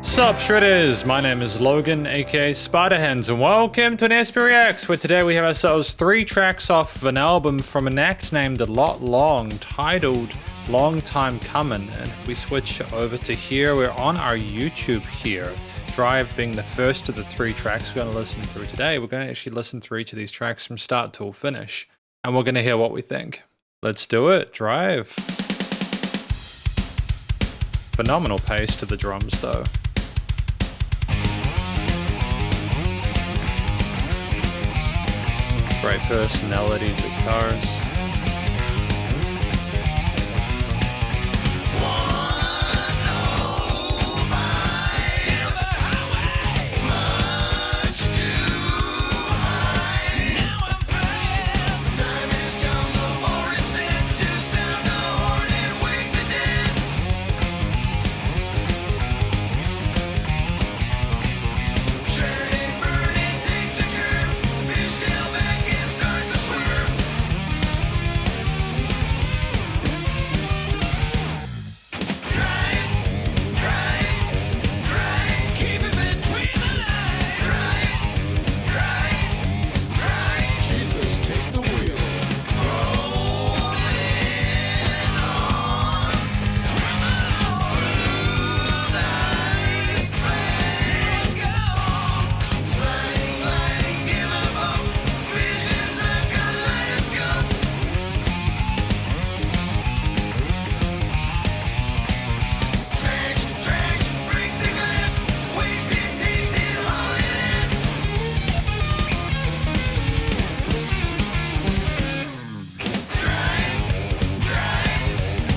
Sup Shredders, my name is Logan aka Spiderhands and welcome to an SP Reacts where today we have ourselves 3 tracks off of an album from an act named A Lot Long titled Long Time Comin, and if we switch over to here, we're on our YouTube here. Drive being the first of the 3 tracks we're going to listen through today. We're going to actually listen through each of these tracks from start till finish and we're going to hear what we think. Let's do it. Drive. Phenomenal pace to the drums though. Great personality to the guitars.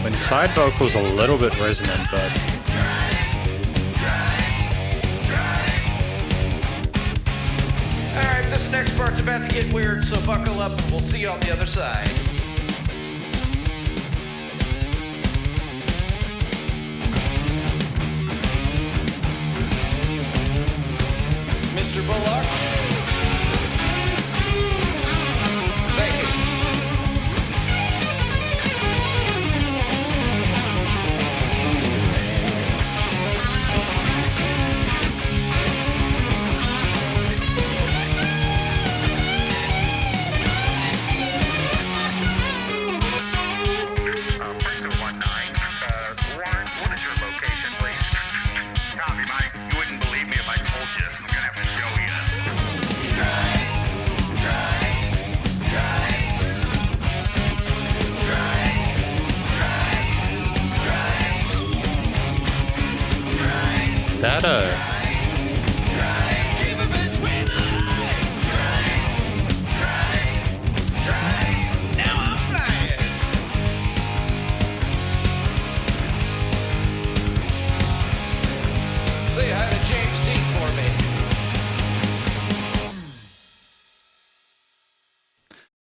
When side vocals a little bit resonant, but alright, this next part's about to get weird, so buckle up and we'll see you on the other side. Mr. Bullock? Thank you. that Say hi to James Dean for me.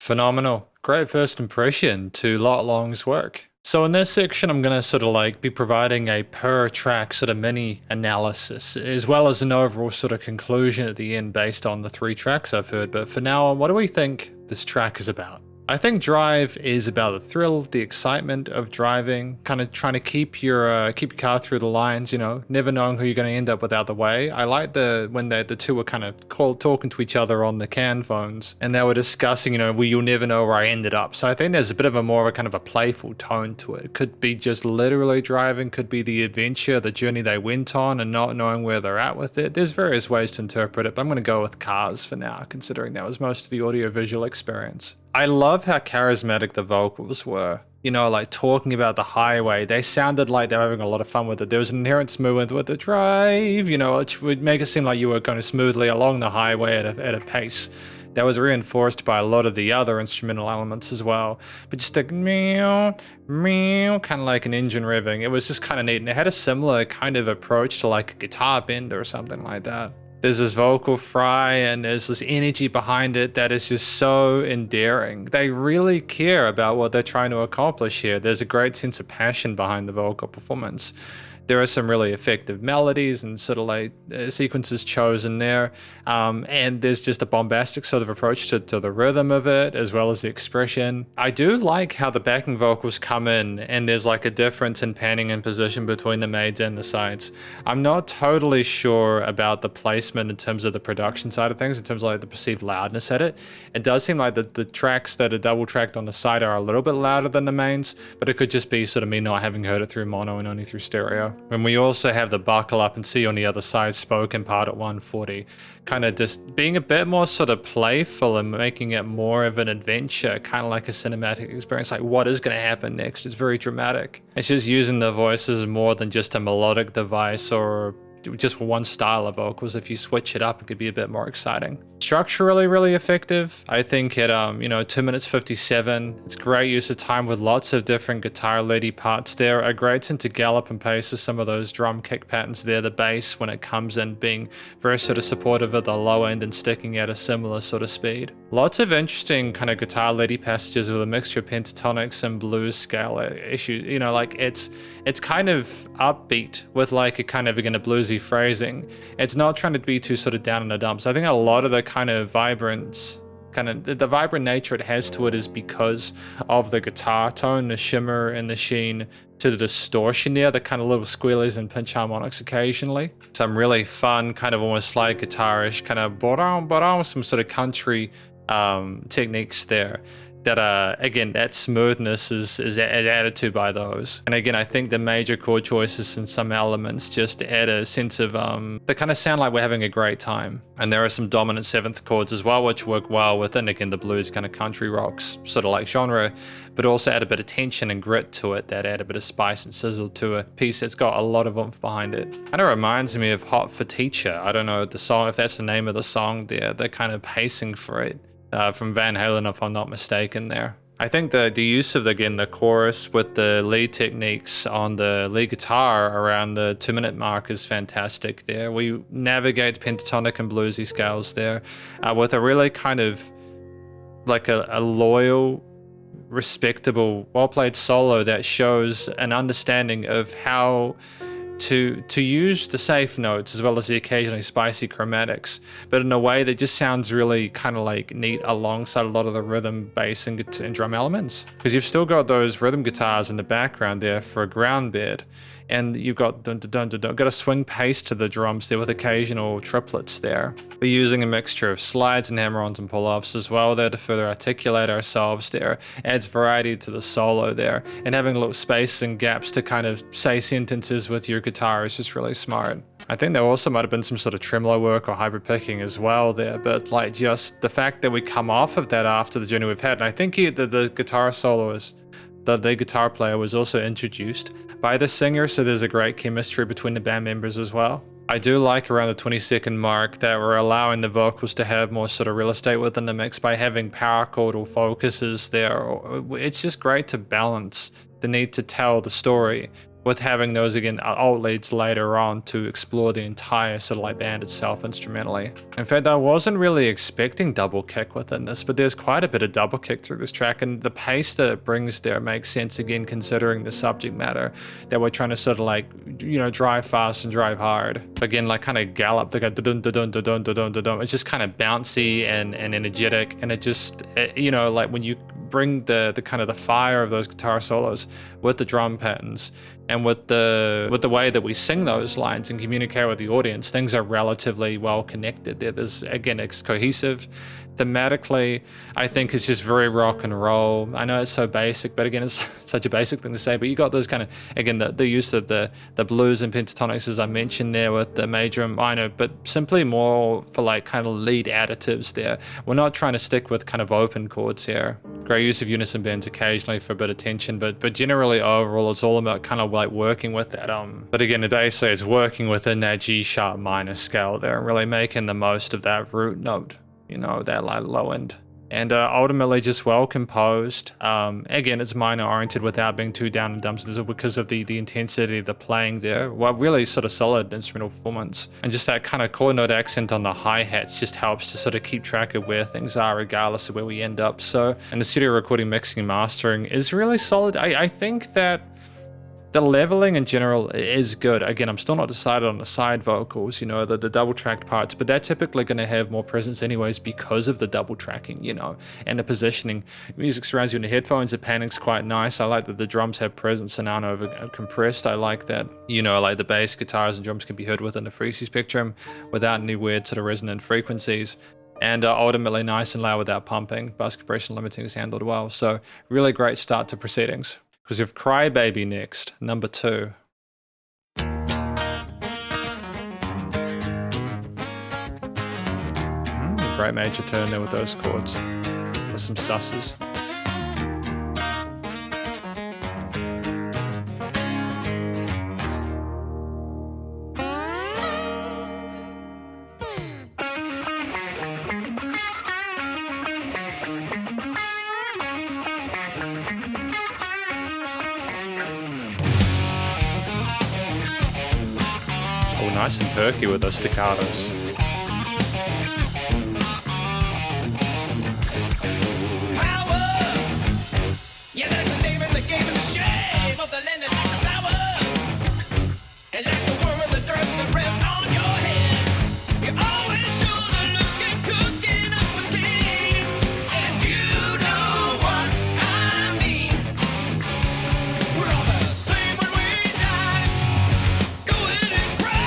phenomenal. Great first impression to Lot Long's work. So in this section, I'm going to sort of like be providing a per track sort of mini analysis, as well as an overall sort of conclusion at the end based on the 3 tracks I've heard. But for now, what do we think this track is about? I think Drive is about the thrill, the excitement of driving, kind of trying to keep your car through the lines, you know, never knowing who you're going to end up with out the way. I like when the two were kind of talking to each other on the can phones, and they were discussing, you know, well, you'll never know where I ended up. So I think there's a bit of a more of a kind of a playful tone to it. It could be just literally driving, could be the adventure, the journey they went on, and not knowing where they're at with it. There's various ways to interpret it, but I'm going to go with cars for now, considering that was most of the audio-visual experience. I love how charismatic the vocals were. You know, like talking about the highway, they sounded like they were having a lot of fun with it. There was an inherent smooth with the drive, you know, which would make it seem like you were going smoothly along the highway at a pace that was reinforced by a lot of the other instrumental elements as well. But just like meow, meow, kind of like an engine revving. It was just kind of neat, and it had a similar kind of approach to like a guitar bend or something like that. There's this vocal fry and there's this energy behind it that is just so endearing. They really care about what they're trying to accomplish here. There's a great sense of passion behind the vocal performance. There are some really effective melodies and sort of like sequences chosen there. And there's just a bombastic sort of approach to the rhythm of it, as well as the expression. I do like how the backing vocals come in and there's like a difference in panning and position between the mids and the sides. I'm not totally sure about the placement in terms of the production side of things, in terms of like the perceived loudness at it. It does seem like the tracks that are double tracked on the side are a little bit louder than the mains, but it could just be sort of me not having heard it through mono and only through stereo. And we also have the buckle up and see on the other side spoken part at 140, kind of just being a bit more sort of playful and making it more of an adventure, kind of like a cinematic experience, like what is going to happen next. It's very dramatic. It's just using the voices more than just a melodic device or just one style of vocals. If you switch it up, it could be a bit more exciting. Structurally really effective. I think at 2 minutes 57, it's great use of time with lots of different guitar leady parts there. A great sense to gallop and pace with some of those drum kick patterns there. The bass when it comes in being very sort of supportive of the low end and sticking at a similar sort of speed. Lots of interesting kind of guitar leady passages with a mixture of pentatonics and blues scale issues. Like it's kind of upbeat with like a kind of again a bluesy phrasing. It's not trying to be too sort of down in the dumps. I think a lot of the kind of the vibrant nature it has to it is because of the guitar tone, the shimmer and the sheen to the distortion there, the kind of little squealies and pinch harmonics occasionally. Some really fun kind of almost slide guitarish kind of some sort of country techniques there. That again, that smoothness is added to by those. And again, I think the major chord choices and some elements just add a sense of they kind of sound like we're having a great time. And there are some dominant seventh chords as well, which work well within again the blues kind of country rocks sort of like genre, but also add a bit of tension and grit to it, that add a bit of spice and sizzle to a piece that's got a lot of oomph behind it. Kind of reminds me of Hot for Teacher. I don't know the song, if that's the name of the song there, the kind of pacing for it. From Van Halen, if I'm not mistaken there. I think the use of, again, the chorus with the lead techniques on the lead guitar around the 2 minute mark is fantastic there. We navigate pentatonic and bluesy scales there with a really kind of like a loyal, respectable, well-played solo that shows an understanding of how to use the safe notes as well as the occasionally spicy chromatics, but in a way that just sounds really kind of like neat alongside a lot of the rhythm, bass, and drum elements. Because you've still got those rhythm guitars in the background there for a ground bed, and you've got got a swing pace to the drums there with occasional triplets there. We're using a mixture of slides and hammer-ons and pull-offs as well there to further articulate ourselves there. Adds variety to the solo there, and having little spaces and gaps to kind of say sentences with your guitar is just really smart. I think there also might have been some sort of tremolo work or hybrid picking as well there, but like just the fact that we come off of that after the journey we've had, and I think the guitar soloist, the guitar player was also introduced by the singer, so there's a great chemistry between the band members as well. I do like around the 20-second mark that we're allowing the vocals to have more sort of real estate within the mix by having power chordal focuses there. It's just great to balance the need to tell the story with having those, again, alt leads later on to explore the entire sort of like band itself instrumentally. In fact, I wasn't really expecting double kick within this, but there's quite a bit of double kick through this track, and the pace that it brings there makes sense, again, considering the subject matter that we're trying to sort of like, drive fast and drive hard. Again, like kind of gallop, like a dun dun dun dun dun dun dun dun. It's just kind of bouncy and energetic, and it just, like when you bring the kind of the fire of those guitar solos with the drum patterns and with the way that we sing those lines and communicate with the audience, things are relatively well connected. There's, again, it's cohesive. Thematically, I think it's just very rock and roll. I know it's so basic, but again, it's such a basic thing to say, but you got those kind of, again, the use of the blues and pentatonics, as I mentioned there, with the major and minor, but simply more for like kind of lead additives there. We're not trying to stick with kind of open chords here. Great use of unison bends occasionally for a bit of tension, but generally overall it's all about kind of like working with that. But again, basically it's working within that G sharp minor scale there and really making the most of that root note. That like low end, and ultimately just well composed. Again, it's minor oriented without being too down and dumps because of the intensity of the playing there. Well, really sort of solid instrumental performance, and just that kind of chord note accent on the hi-hats just helps to sort of keep track of where things are regardless of where we end up. So, and the studio recording, mixing and mastering is really solid. I think that The leveling in general is good. Again, I'm still not decided on the side vocals, you know, the double tracked parts, but they're typically going to have more presence anyways because of the double tracking, you know, and the positioning. Music surrounds you in the headphones, the panning's quite nice. I like that the drums have presence and aren't over compressed. I like that, you know, like the bass, guitars, and drums can be heard within the frequency spectrum without any weird sort of resonant frequencies. And ultimately nice and loud without pumping. Bus compression limiting is handled well. So really great start to proceedings. Because we have Crybaby next, number 2. Great major turn there with those chords. With some susses. Nice and perky with those staccatos. Power! Yeah, that's the name of the game and the shame of the land that takes the power. And like the worm of the dirt that rests on your head, you're always sure looking, cooking up a scheme. And you know what I mean. We're all the same when we die. Go in and cry.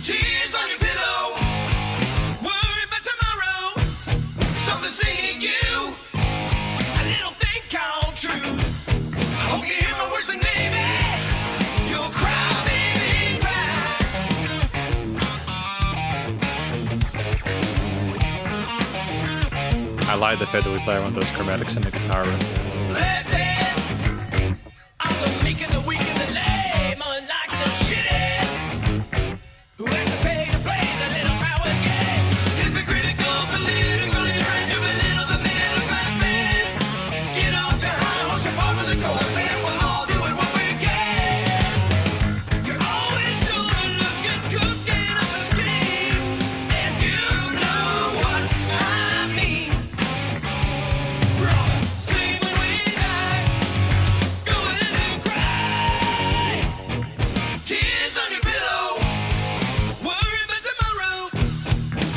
Tears on your pillow. Worry about tomorrow. Something singing you. A little thing called true. I hope you hear my words and maybe you'll cry, baby, cry. I like the fact that we play around those chromatics in the guitar riff. Listen, I'm the meek and the weak and the lame, unlike the shitty who have to pay to play the little power game. Hypocritical, politically trained to belittle the middle class man. Get off your high horse and fall to the course, and we're all doing what we can. You're always sure looking, cooking up a scheme, and you know what I mean. We're all the same when we die. Go in and cry. Tears on your pillow. Worry about tomorrow.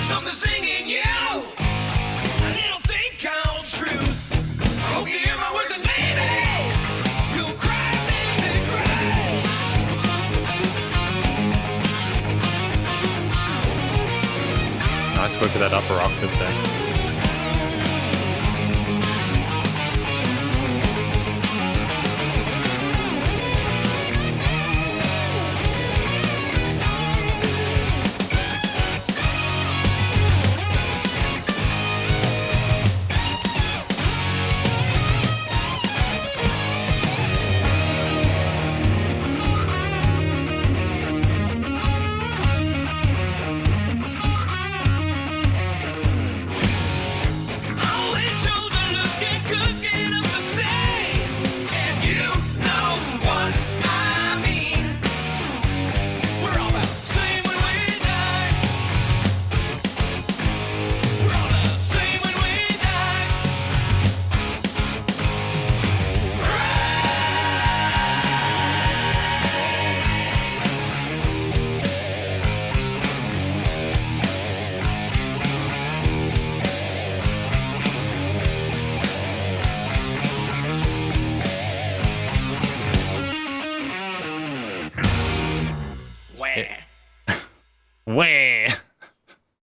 Something singing you. A little thing called truth. I hope you hear my words and maybe you'll cry, baby, cry. Nice work with that upper octave there. Always shoulder looking, cooking up a same, and you know what I mean. We're all the same when we die. We're all the same when we die. Wah. Wah!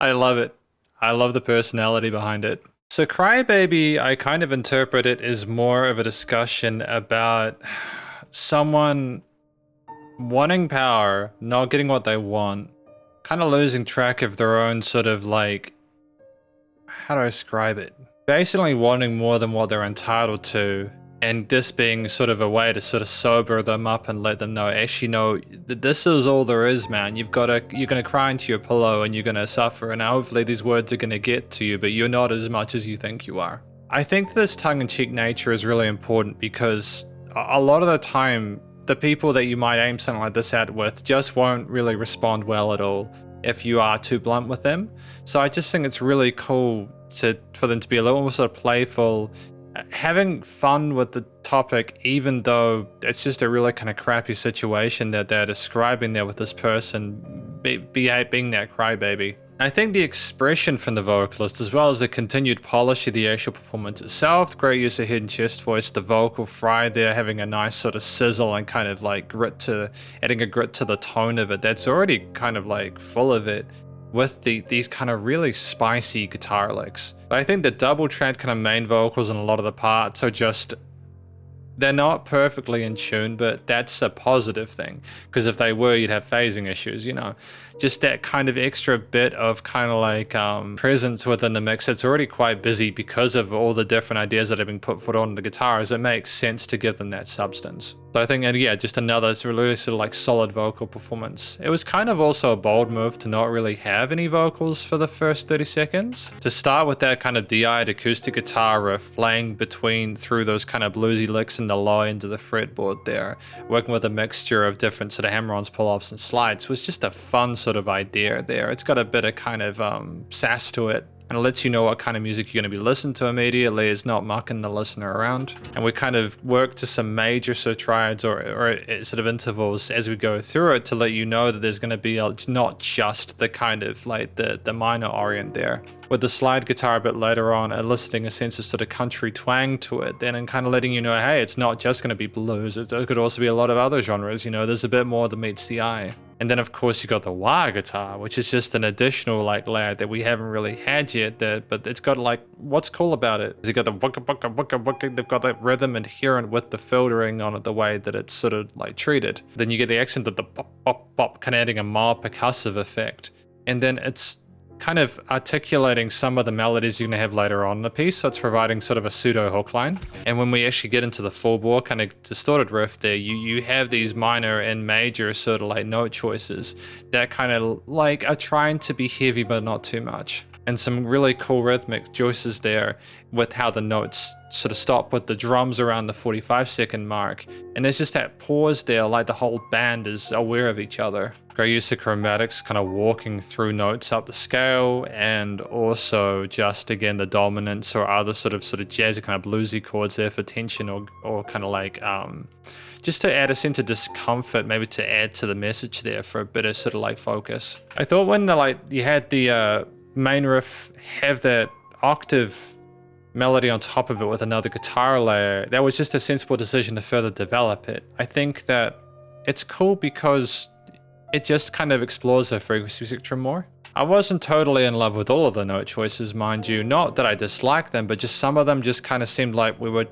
I love it. I love the personality behind it. So Crybaby, I kind of interpret it as more of a discussion about someone wanting power, not getting what they want, kind of losing track of their own sort of like, how do I describe it? Basically wanting more than what they're entitled to, and this being sort of a way to sort of sober them up and let them know, actually, no, this is all there is, man. You're gonna cry into your pillow and you're gonna suffer, and hopefully these words are gonna get to you, but you're not as much as you think you are. I think this tongue-in-cheek nature is really important because a lot of the time, the people that you might aim something like this at with just won't really respond well at all if you are too blunt with them. So I just think it's really cool for them to be a little more sort of playful, having fun with the topic, even though it's just a really kind of crappy situation that they're describing there with this person being that crybaby. I think the expression from the vocalist, as well as the continued polish of the actual performance itself, great use of hidden chest voice, the vocal fry there having a nice sort of sizzle and kind of like adding a grit to the tone of it, that's already kind of like full of it, with these kind of really spicy guitar licks. But I think the double track kind of main vocals and a lot of the parts are just, they're not perfectly in tune, but that's a positive thing, because if they were, you'd have phasing issues, you know. Just that kind of extra bit of kind of like presence within the mix. It's already quite busy because of all the different ideas that have been put on the guitars. It makes sense to give them that substance. So I think, and yeah, just another really sort of like solid vocal performance. It was kind of also a bold move to not really have any vocals for the first 30 seconds. To start with that kind of DI'd acoustic guitar riff playing through those kind of bluesy licks in the low end of the fretboard there, working with a mixture of different sort of hammer-ons, pull-offs, and slides was just a fun sort of idea there. It's got a bit of kind of sass to it, and it lets you know what kind of music you're going to be listening to immediately. It's not mucking the listener around. And we kind of work to some major sort of triads or sort of intervals as we go through it to let you know that there's going to be not just the kind of like the minor orient there. With the slide guitar a bit later on, eliciting a sense of sort of country twang to it, then and kind of letting you know, hey, it's not just going to be blues. It could also be a lot of other genres. You know, there's a bit more that meets the eye. And then of course you got the wah guitar, which is just an additional like layer that we haven't really had yet. But it's got like, what's cool about it is it got the wicka wicka wicka wicka. They've got that rhythm inherent with the filtering on it, the way that it's sort of like treated. Then you get the accent of the pop pop pop, kind of adding a mild percussive effect. And then it's kind of articulating some of the melodies you're going to have later on in the piece, so it's providing sort of a pseudo hook line. And when we actually get into the full bore kind of distorted riff there, you have these minor and major sort of like note choices that kind of like are trying to be heavy but not too much. And some really cool rhythmic choices there with how the notes sort of stop with the drums around the 45-second mark. And there's just that pause there, like the whole band is aware of each other. Great use of chromatics, kind of walking through notes up the scale, and also just again the dominance or other sort of jazzy kind of bluesy chords there for tension or kind of like just to add a sense of discomfort, maybe to add to the message there for a bit of sort of like focus. I thought when you had the main riff have that octave melody on top of it with another guitar layer, that was just a sensible decision to further develop it. I think that it's cool because it just kind of explores the frequency spectrum more. I wasn't totally in love with all of the note choices, mind you. Not that I dislike them, but just some of them just kind of seemed like we were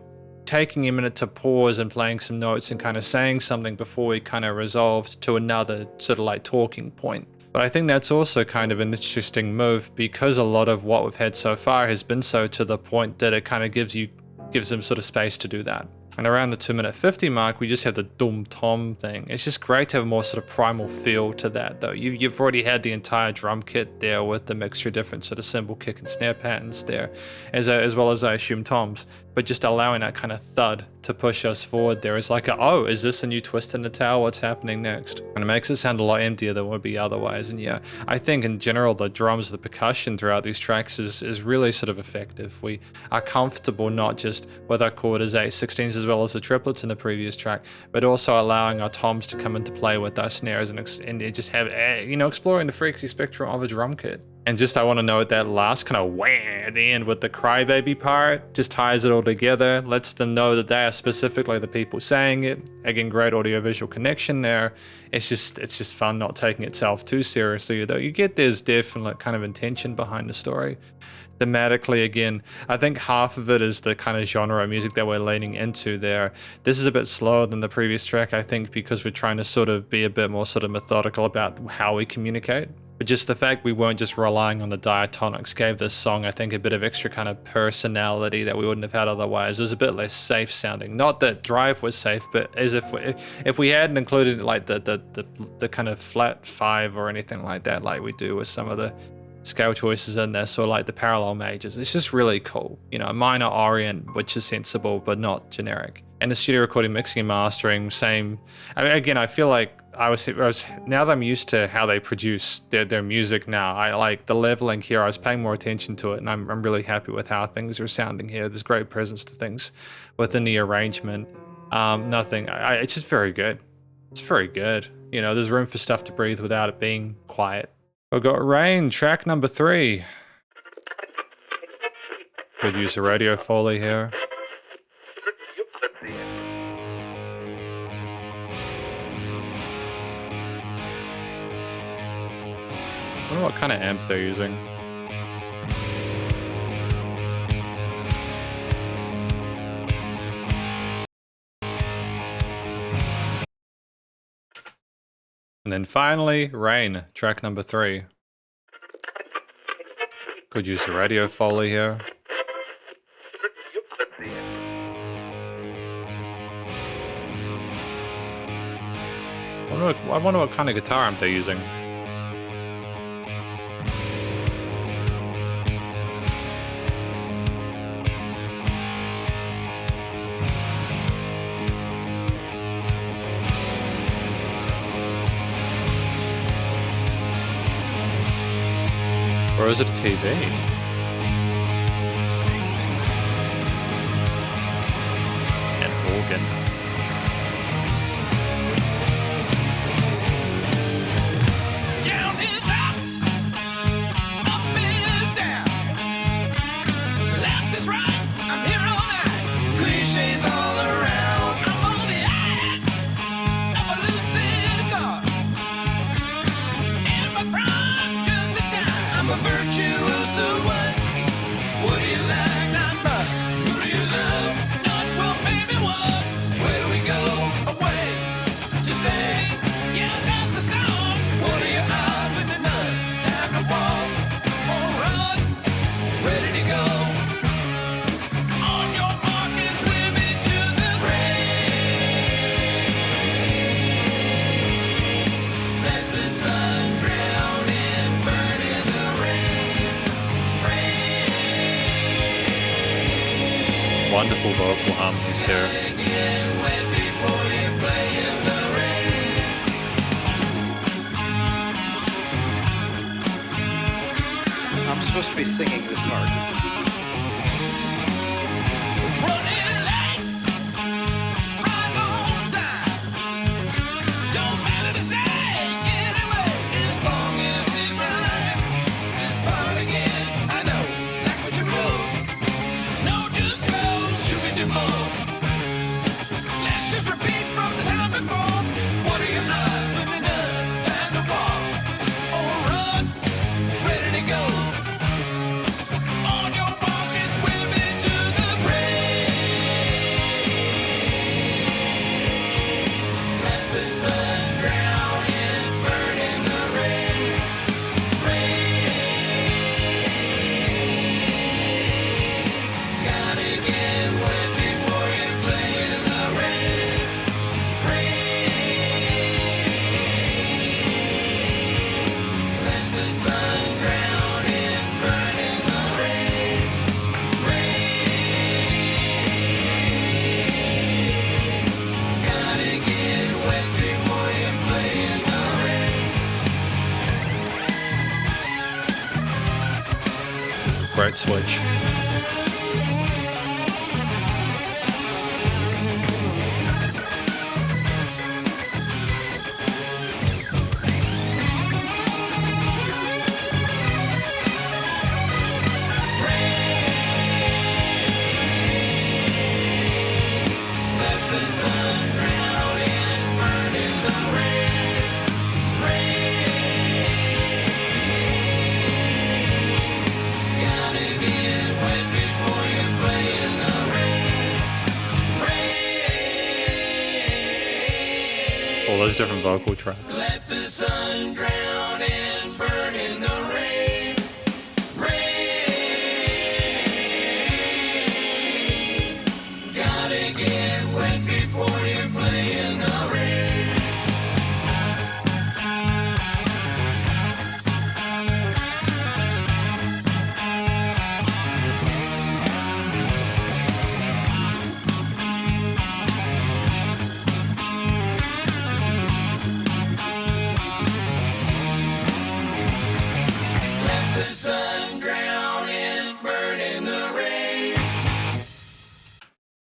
taking a minute to pause and playing some notes and kind of saying something before we kind of resolved to another sort of like talking point. But I think that's also kind of an interesting move, because a lot of what we've had so far has been so to the point that it kind of gives them sort of space to do that. And around the 2:50 mark, we just have the dum tom thing. It's just great to have a more sort of primal feel to that, though. You've already had the entire drum kit there with the mixture of different sort of cymbal kick and snare patterns there, as well as I assume toms. But just allowing that kind of thud to push us forward there is like, oh, is this a new twist in the towel? What's happening next? And it makes it sound a lot emptier than it would be otherwise. And yeah, I think in general, the drums, the percussion throughout these tracks is really sort of effective. We are comfortable not just with our quarters, 8/16s, as well as the triplets in the previous track, but also allowing our toms to come into play with our snares and just have, exploring the frequency spectrum of a drum kit. And just I want to note that last kind of wah at the end with the crybaby part just ties it all together, lets them know that they are specifically the people saying it. Again, great audiovisual connection there. It's just fun not taking itself too seriously, though you get there's definite kind of intention behind the story. Thematically, again, I think half of it is the kind of genre of music that we're leaning into there. This is a bit slower than the previous track, I think, because we're trying to sort of be a bit more sort of methodical about how we communicate. But just the fact we weren't just relying on the diatonics gave this song, I think, a bit of extra kind of personality that we wouldn't have had otherwise. It was a bit less safe sounding. Not that Drive was safe, but as if we hadn't included like the kind of flat 5 or anything like that, like we do with some of the scale choices in there, so like the parallel majors. It's just really cool. A minor orient, which is sensible, but not generic. And the studio recording, mixing, and mastering, same. I mean, again, I feel like I was now that I'm used to how they produce their music now. I like the leveling here. I was paying more attention to it, and I'm really happy with how things are sounding here. There's great presence to things within the arrangement. Nothing. It's just very good. It's very good. You know, there's room for stuff to breathe without it being quiet. We've got Rain, track number 3. Could use a radio foley here. I wonder what kind of amp they're using. And then finally, Rain, track number 3. Could use a radio foley here. I wonder what kind of guitar amp they're using. Or is it a TV? An organ. Down is up, up is down. Left is right, I'm here all night. Cliches all around. I'm on the edge of a lucid thought. In my prime, just in time. I'm a virtuoso. What do you like? Not much. Who do you love? None. Well, maybe one. Where do we go? Away to stay. Yeah, that's the start. What are your odds with the nut? Time to walk or run. Ready to go. On your mark and swim into the rain. Let the sun drown and burn in the rain. Wonderful vocal harmonies here. Get wet before you play in the rain. I'm supposed to be singing this part. Running late, right on time. Don't matter to say anyway, as long as it rhymes. This part again, I know, like what you wrote. No, just go, should we do more? Let's just repeat from the time before. What are your odds swimming up? Time to walk or run, ready to go. On your walk and swim into the rain. Let the sun drown and burn in the rain. Gotta get wet before you play in the rain. Let the sun drown and burn in the rain. Gotta get wet before you play in the rain. Great switch. Let the sun drown and burn in the rain. Gotta get wet before you play in the rain. All those different vocal tracks. Let the sun drown and burn in the rain. Gotta get wet before you play in the rain.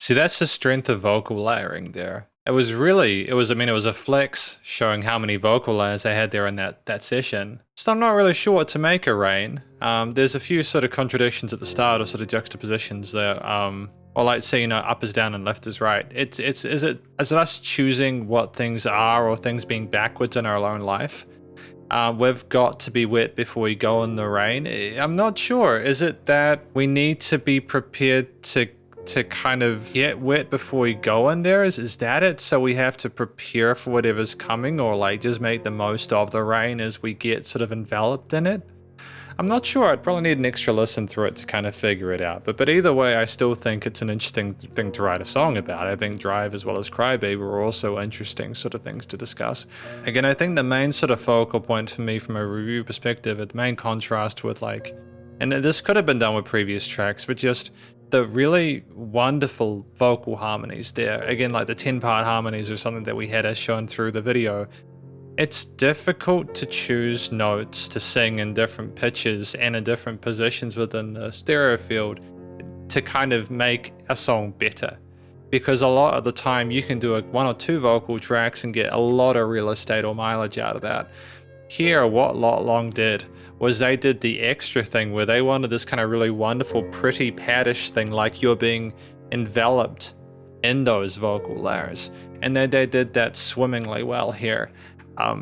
See, that's the strength of vocal layering there. It was really, I mean, it was a flex showing how many vocal layers they had there in that session. So I'm not really sure what to make of Rain. There's a few sort of contradictions at the start, or sort of juxtapositions there. Or like say, you know, up is down and left is right. Is it us choosing what things are, or things being backwards in our own life? We've got to be wet before we go in the rain. I'm not sure. Is it that we need to be prepared to kind of get wet before we go in there? Is that it? So we have to prepare for whatever's coming, or like just make the most of the rain as we get sort of enveloped in it? I'm not sure. I'd probably need an extra listen through it to kind of figure it out. But either way, I still think it's an interesting thing to write a song about. I think Drive as well as Crybaby were also interesting sort of things to discuss. Again, I think the main sort of focal point for me from a review perspective, the main contrast with like, and this could have been done with previous tracks, but just the really wonderful vocal harmonies there. Again, like the 10-part harmonies or something that we had as shown through the video. It's difficult to choose notes to sing in different pitches and in different positions within the stereo field to kind of make a song better. Because a lot of the time you can do one or two vocal tracks and get a lot of real estate or mileage out of that. Here, what Lot Long did was they did the extra thing where they wanted this kind of really wonderful, pretty paddish thing, like you're being enveloped in those vocal layers. And then they did that swimmingly well here.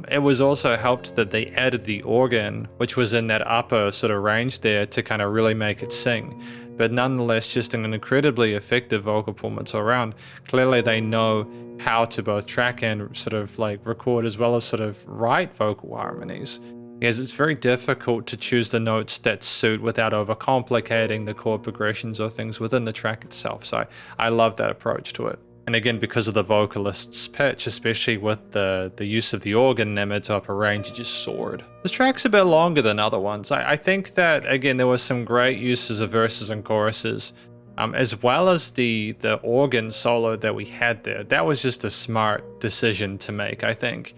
It was also helped that they added the organ, which was in that upper sort of range there, to kind of really make it sing. But nonetheless, just an incredibly effective vocal performance all around. Clearly they know how to both track and sort of like record as well as sort of write vocal harmonies. Because it's very difficult to choose the notes that suit without overcomplicating the chord progressions or things within the track itself. So I love that approach to it. And again, because of the vocalist's pitch, especially with the use of the organ in their mid to upper range, it just soared. This track's a bit longer than other ones. I think that, again, there were some great uses of verses and choruses, as well as the organ solo that we had there. That was just a smart decision to make, I think.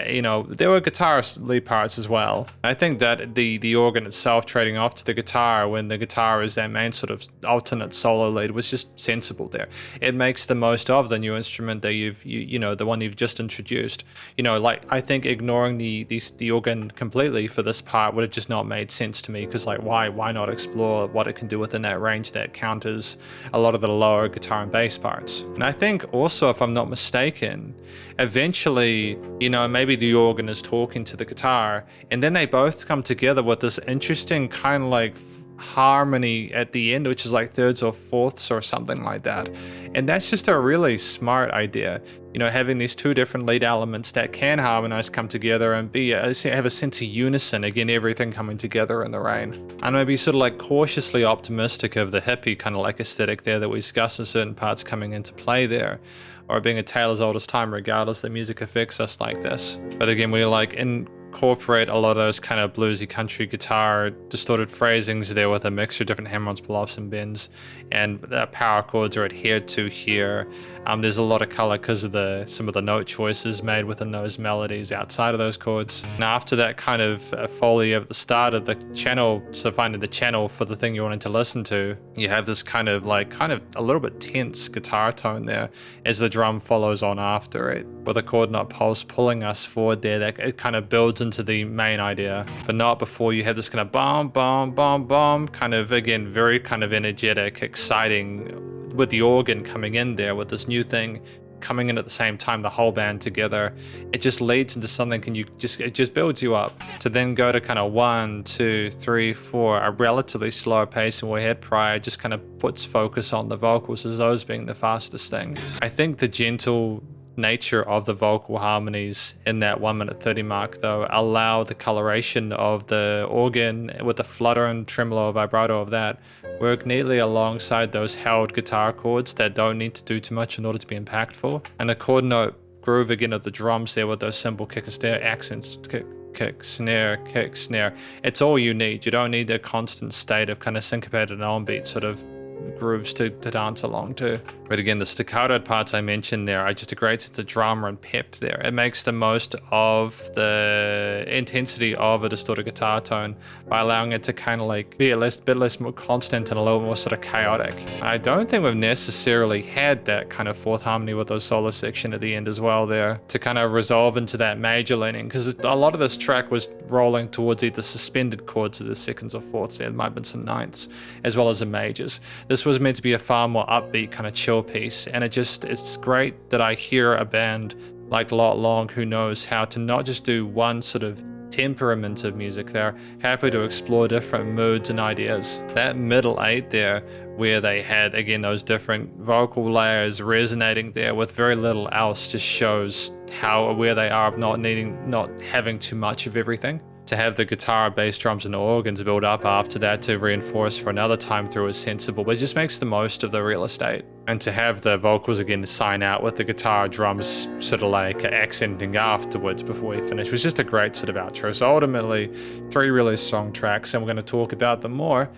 You know, there were guitar lead parts as well. I think that the organ itself trading off to the guitar when the guitar is that main sort of alternate solo lead was just sensible there. It makes the most of the new instrument that you know, the one you've just introduced. You know, like I think ignoring the organ completely for this part would have just not made sense to me, because like why not explore what it can do within that range that counters a lot of the lower guitar and bass parts. And I think also, if I'm not mistaken, eventually, you know, maybe the organ is talking to the guitar, and then they both come together with this interesting kind of like harmony at the end, which is like thirds or fourths or something like that. And that's just a really smart idea, you know, having these two different lead elements that can harmonize, come together and have a sense of unison. Again, everything coming together in the rain. And maybe sort of like cautiously optimistic of the hippie kind of like aesthetic there that we discussed in certain parts coming into play there, or being a tale as old as time, regardless the music affects us like this. But again, we like incorporate a lot of those kind of bluesy country guitar distorted phrasings there with a mixture of different hammer-ons, pull-offs, and bends, and the power chords are adhered to here. There's a lot of color because of some of the note choices made within those melodies outside of those chords. Now after that kind of foley at the start of the channel, so finding the channel for the thing you wanted to listen to, you have this kind of a little bit tense guitar tone there as the drum follows on after it, with a chord knot pulse pulling us forward there. That it kind of builds into the main idea, but not before you have this kind of bomb, bomb, bomb, bomb, kind of, again, very kind of energetic, exciting, with the organ coming in there with this new thing coming in at the same time, the whole band together. It just leads into something, and it just builds you up to then go to kind of 1, 2, 3, 4, a relatively slower pace than we had prior. Just kind of puts focus on the vocals as those being the fastest thing. I think the gentle nature of the vocal harmonies in that 1 minute 30 mark though allow the coloration of the organ with the flutter and tremolo vibrato of that work neatly alongside those held guitar chords that don't need to do too much in order to be impactful, and the chord note groove again of the drums there with those simple kick and snare accents, kick, snare, it's all you need. You don't need a constant state of kind of syncopated and on beat sort of grooves to dance along to. But again, the staccato parts I mentioned there are just a great sense of drama and pep there. It makes the most of the intensity of a distorted guitar tone by allowing it to kind of like be a bit less more constant and a little more sort of chaotic. I don't think we've necessarily had that kind of fourth harmony with those solo section at the end as well there to kind of resolve into that major leaning, because a lot of this track was rolling towards either suspended chords of the seconds or fourths. There might have been some ninths as well as the majors. This was meant to be a far more upbeat kind of chill piece, and it's great that I hear a band like Lot Long who knows how to not just do one sort of temperament of music. They're happy to explore different moods and ideas. That middle eight there, where they had again those different vocal layers resonating there with very little else, just shows how aware they are of not having too much of everything. To have the guitar, bass, drums, and organs build up after that to reinforce for another time through is sensible, but it just makes the most of the real estate. And to have the vocals again sign out with the guitar, drums sort of like accenting afterwards before we finish was just a great sort of outro. So ultimately, 3 really strong tracks, and we're going to talk about them more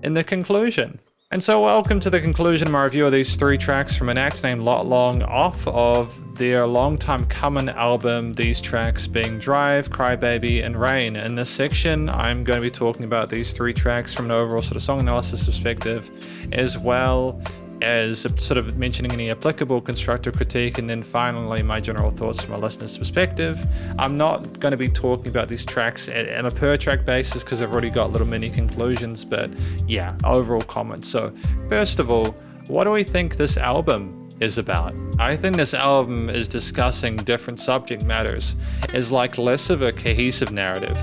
in the conclusion. And so welcome to the conclusion of my review of these 3 tracks from an act named Lot Long off of their Long Time Comin album, these tracks being Drive, Crybaby, and Rain. In this section, I'm going to be talking about these 3 tracks from an overall sort of song analysis perspective, as well as sort of mentioning any applicable constructive critique, and then finally my general thoughts from a listener's perspective. I'm not going to be talking about these tracks on a per track basis because I've already got little mini conclusions, but yeah, overall comments. So first of all, what do we think this album is about? I think this album is discussing different subject matters, is like less of a cohesive narrative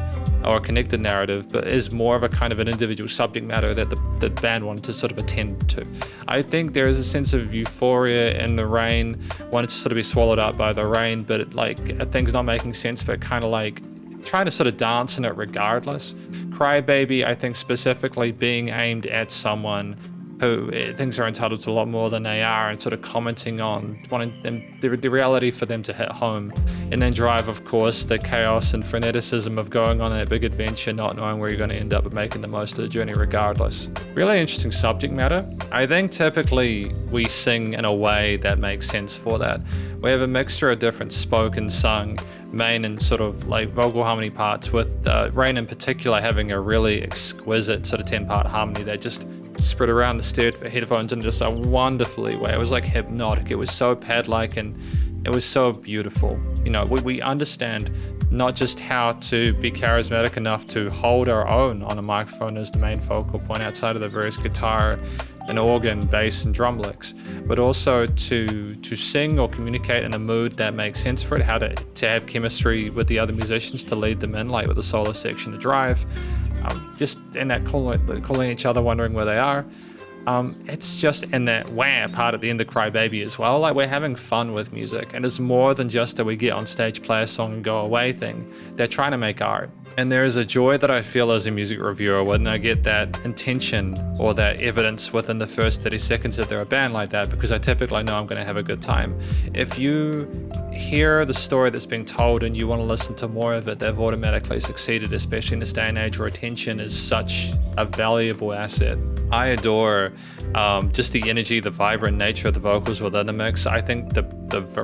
or a connected narrative, but is more of a kind of an individual subject matter that the band wanted to sort of attend to. I think there is a sense of euphoria in the rain, wanted to sort of be swallowed up by the rain, but things not making sense, but kind of like trying to sort of dance in it regardless. Crybaby, I think specifically being aimed at someone who thinks are entitled to a lot more than they are, and sort of commenting on wanting them, the reality for them to hit home. And then Drive, of course, the chaos and freneticism of going on that big adventure, not knowing where you're going to end up, but making the most of the journey regardless. Really interesting subject matter. I think typically we sing in a way that makes sense for that. We have a mixture of different spoken, sung, main and sort of like vocal harmony parts, with Rain in particular having a really exquisite sort of 10-part harmony that just spread around the stereo headphones in just a wonderfully way. It was like hypnotic. It was so pad-like and it was so beautiful. You know, we understand not just how to be charismatic enough to hold our own on a microphone as the main focal point outside of the various guitar and organ, bass, and drum licks, but also to sing or communicate in a mood that makes sense for it, how to have chemistry with the other musicians to lead them in, like with the solo section to Drive. Just in that calling each other, wondering where they are. It's just in that wah part at the end of Crybaby as well. Like, we're having fun with music, and it's more than just that we get on stage, play a song, and go away thing. They're trying to make art. And there is a joy that I feel as a music reviewer when I get that intention or that evidence within the first 30 seconds that they're a band like that, because I typically know I'm going to have a good time. If you hear the story that's being told and you want to listen to more of it, they've automatically succeeded, especially in this day and age where attention is such a valuable asset. I adore just the energy, the vibrant nature of the vocals within the mix. I think the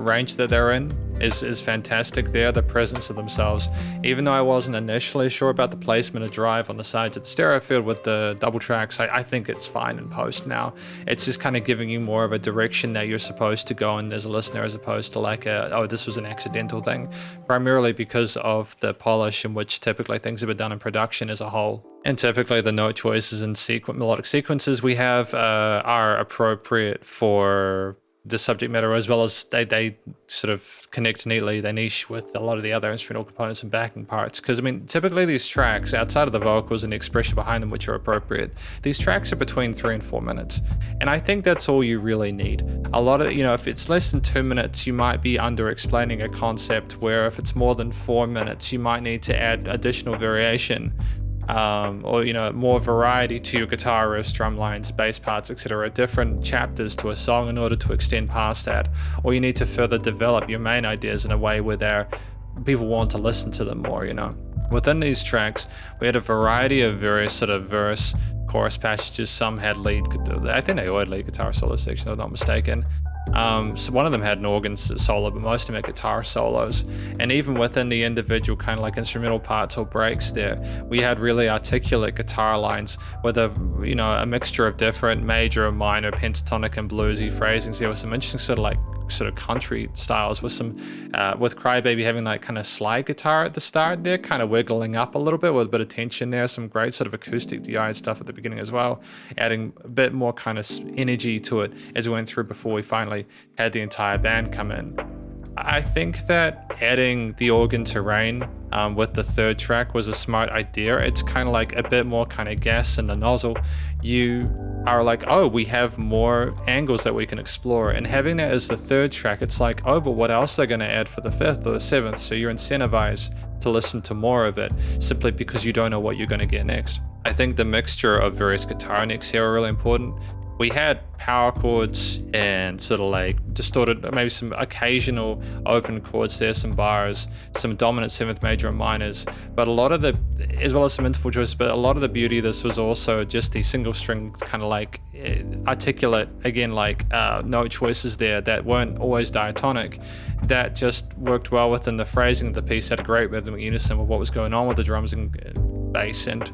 range that they're in is fantastic there, the presence of themselves. Even though I wasn't initially sure about the placement of Drive on the sides of the stereo field with the double tracks, I think it's fine in post now. It's just kind of giving you more of a direction that you're supposed to go in as a listener, as opposed to like this was an accidental thing, primarily because of the polish in which typically things have been done in production as a whole. And typically the note choices and melodic sequences we have are appropriate for the subject matter, as well as they sort of connect neatly, they niche with a lot of the other instrumental components and backing parts. Because I mean, typically these tracks, outside of the vocals and the expression behind them, which are appropriate, these tracks are between 3 and 4 minutes. And I think that's all you really need. A lot of, if it's less than 2 minutes, you might be under explaining a concept, where if it's more than 4 minutes, you might need to add additional variation. Or more variety to your guitar riffs, drum lines, bass parts, etc., different chapters to a song in order to extend past that. Or you need to further develop your main ideas in a way where people want to listen to them more, Within these tracks, we had a variety of various sort of verse, chorus passages. Some had I think they all had lead guitar solo sections, if I'm not mistaken. So one of them had an organ solo, but most of them had guitar solos. And even within the individual kind of like instrumental parts or breaks there, we had really articulate guitar lines with a mixture of different major, minor, pentatonic, and bluesy phrasings. There was some interesting sort of country styles with some with Crybaby having like kind of slide guitar at the start there, kind of wiggling up a little bit with a bit of tension there. Some great sort of acoustic DI stuff at the beginning as well, adding a bit more kind of energy to it as we went through before we finally had the entire band come in. I think that adding the organ to Rain with the third track was a smart idea. It's kind of like a bit more kind of gas in the nozzle. You are like, oh, we have more angles that we can explore, and having that as the third track, it's like, oh, but what else are they going to add for the fifth or the seventh? So you're incentivized to listen to more of it simply because you don't know what you're going to get next. I think the mixture of various guitar nicks here are really important. We had power chords and sort of like distorted, maybe some occasional open chords there, some bars, some dominant seventh major and minors, but a lot of the, as well as some interval choices, but a lot of the beauty of this was also just the single string kind of like articulate, again, like note choices there that weren't always diatonic, that just worked well within the phrasing of the piece, had a great rhythmic unison with what was going on with the drums and bass, and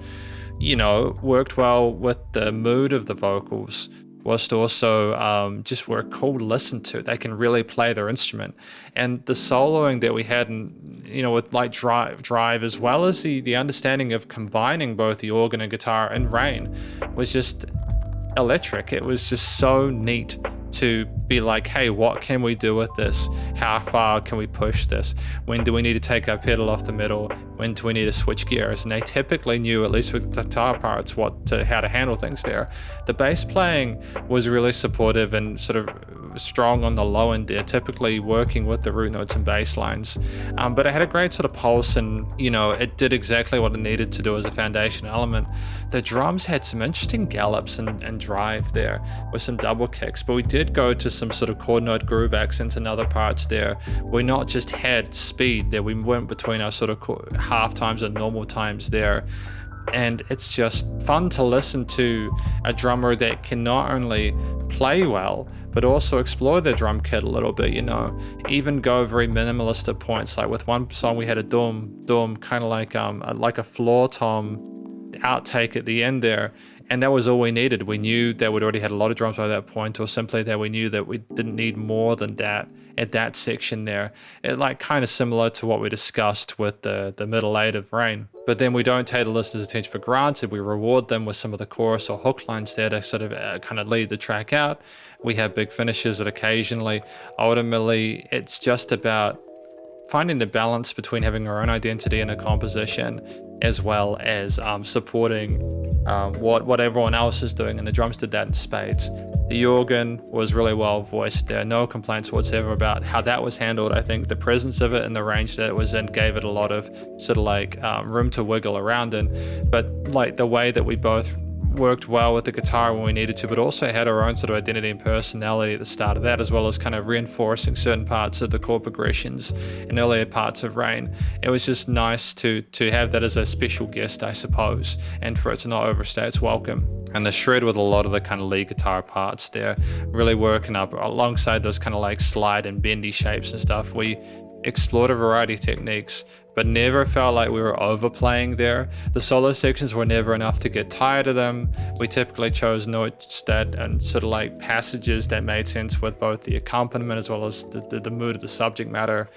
worked well with the mood of the vocals, whilst also just were cool to listen to. They can really play their instrument. And the soloing that we had, with like drive, as well as the understanding of combining both the organ and guitar in Rain, was just electric. It was just so neat to be like, hey, what can we do with this? How far can we push this? When do we need to take our pedal off the middle? When do we need to switch gears? And they typically knew, at least with guitar parts, how to handle things there. The bass playing was really supportive and sort of strong on the low end there, typically working with the root notes and bass lines. But it had a great sort of pulse, and it did exactly what it needed to do as a foundation element. The drums had some interesting gallops and drive there with some double kicks, but we did go to some sort of chord note groove accents and other parts there. We not just had speed there, we went between our sort of half times and normal times there. And it's just fun to listen to a drummer that can not only play well, but also explore their drum kit a little bit, even go very minimalist at points. Like with one song, we had a dum, kind of like a floor tom outtake at the end there. And that was all we needed. We knew that we'd already had a lot of drums by that point, or simply that we knew that we didn't need more than that at that section there. It like kind of similar to what we discussed with the middle eight of Rain. But then we don't take the listener's attention for granted. We reward them with some of the chorus or hook lines there to sort of kind of lead the track out. We have big finishes that occasionally. Ultimately, it's just about finding the balance between having our own identity in a composition, as well as supporting what everyone else is doing, and the drums did that in spades. The organ was really well voiced there, no complaints whatsoever about how that was handled. I think the presence of it and the range that it was in gave it a lot of sort of like room to wiggle around in, but like the way that we both worked well with the guitar when we needed to, but also had our own sort of identity and personality at the start of that, as well as kind of reinforcing certain parts of the chord progressions in earlier parts of Rain. It was just nice to have that as a special guest, I suppose, and for it to not overstay its welcome. And the shred with a lot of the kind of lead guitar parts there, really working up alongside those kind of like slide and bendy shapes and stuff. We explored a variety of techniques, but never felt like we were overplaying there. The solo sections were never enough to get tired of them. We typically chose notes and sort of like passages that made sense with both the accompaniment as well as the mood of the subject matter.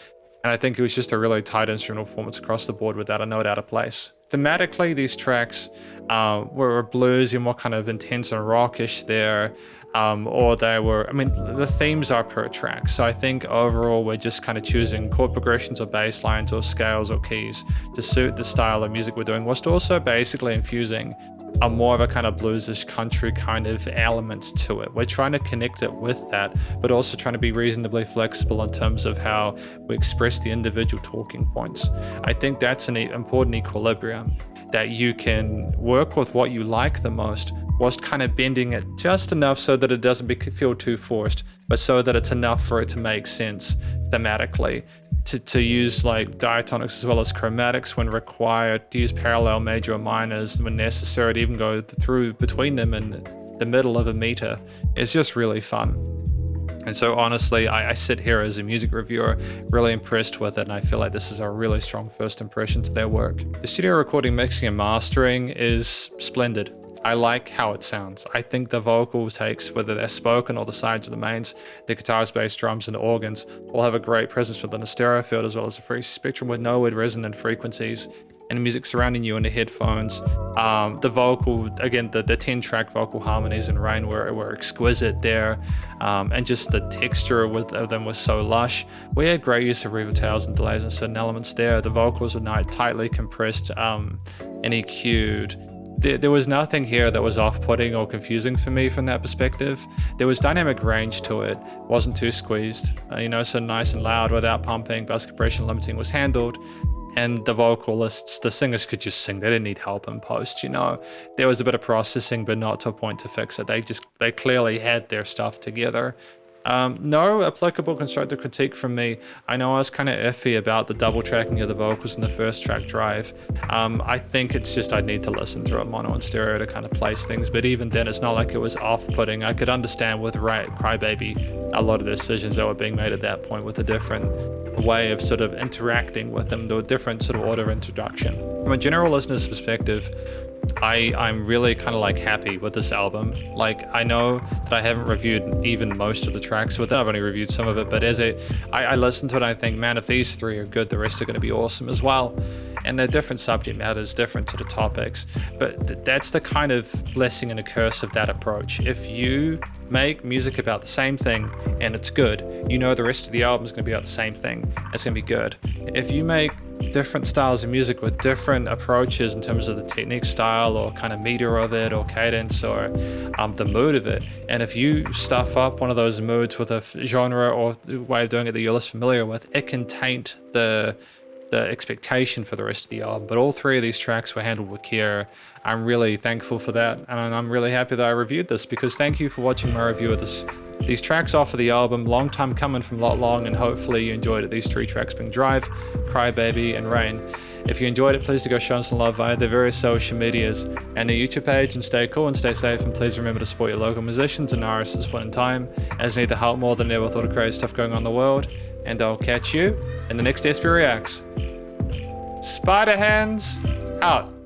And I think it was just a really tight instrumental performance across the board without a note out of place. Thematically, these tracks were bluesy and more kind of intense and rockish there. Or they were, the themes are per track. So I think overall we're just kind of choosing chord progressions or bass lines or scales or keys to suit the style of music we're doing, whilst also basically infusing a more of a kind of bluesish country kind of element to it. We're trying to connect it with that, but also trying to be reasonably flexible in terms of how we express the individual talking points. I think that's an important equilibrium, that you can work with what you like the most, whilst kind of bending it just enough so that it doesn't feel too forced, but so that it's enough for it to make sense thematically, to use like diatonics as well as chromatics when required, to use parallel major or minors when necessary, to even go through between them in the middle of a meter. It's just really fun. And so honestly, I sit here as a music reviewer really impressed with it, and I feel like this is a really strong first impression to their work. The studio recording, mixing, and mastering is splendid. I like how it sounds. I think the vocal takes, whether they're spoken or the sides of the mains, the guitars, bass, drums, and organs, all have a great presence within the stereo field as well as a frequency spectrum with no resonant frequencies, and the music surrounding you in the headphones. The vocal, again, the 10-track vocal harmonies in Rain were exquisite there, and just the texture of them was so lush. We had great use of reverb tails and delays and certain elements there. The vocals were tightly compressed and EQ'd. There was nothing here that was off-putting or confusing for me from that perspective. There was dynamic range to it, wasn't too squeezed, so nice and loud without pumping. Bass compression limiting was handled, and the vocalists, the singers could just sing. They didn't need help in post, There was a bit of processing, but not to a point to fix it. They clearly had their stuff together. No applicable constructive critique from me. I know I was kind of iffy about the double tracking of the vocals in the first track Drive. I think it's just I need to listen through it mono and stereo to kind of place things, but even then it's not like it was off-putting. I could understand with Crybaby a lot of the decisions that were being made at that point with a different way of sort of interacting with them, the different sort of order introduction. From a general listener's perspective, I'm really kind of like happy with this album. Like, I know that I haven't reviewed even most of the tracks with it. I've only reviewed some of it, but I listen to it, I think, man, if these three are good, the rest are going to be awesome as well. And they're different subject matters, different sort of topics, but that's the kind of blessing and a curse of that approach. If you make music about the same thing and it's good, the rest of the album is going to be about the same thing. It's going to be good. If you make different styles of music with different approaches in terms of the technique style or kind of meter of it or cadence or the mood of it, and if you stuff up one of those moods with a genre or way of doing it that you're less familiar with, it can taint the expectation for the rest of the album. But all three of these tracks were handled with care. I'm really thankful for that, and I'm really happy that I reviewed this, because thank you for watching my review of these tracks off of the album Long Time Comin from Lot Long, and hopefully you enjoyed it. These three tracks being Drive, Crybaby, and Rain. If you enjoyed it, please do go show us some love via the various social medias and the YouTube page, and stay cool and stay safe, and please remember to support your local musicians and artists at this point in time, as they need the help more than ever with all the crazy stuff going on in the world. And I'll catch you in the next SP Reacts. Spiderhands out.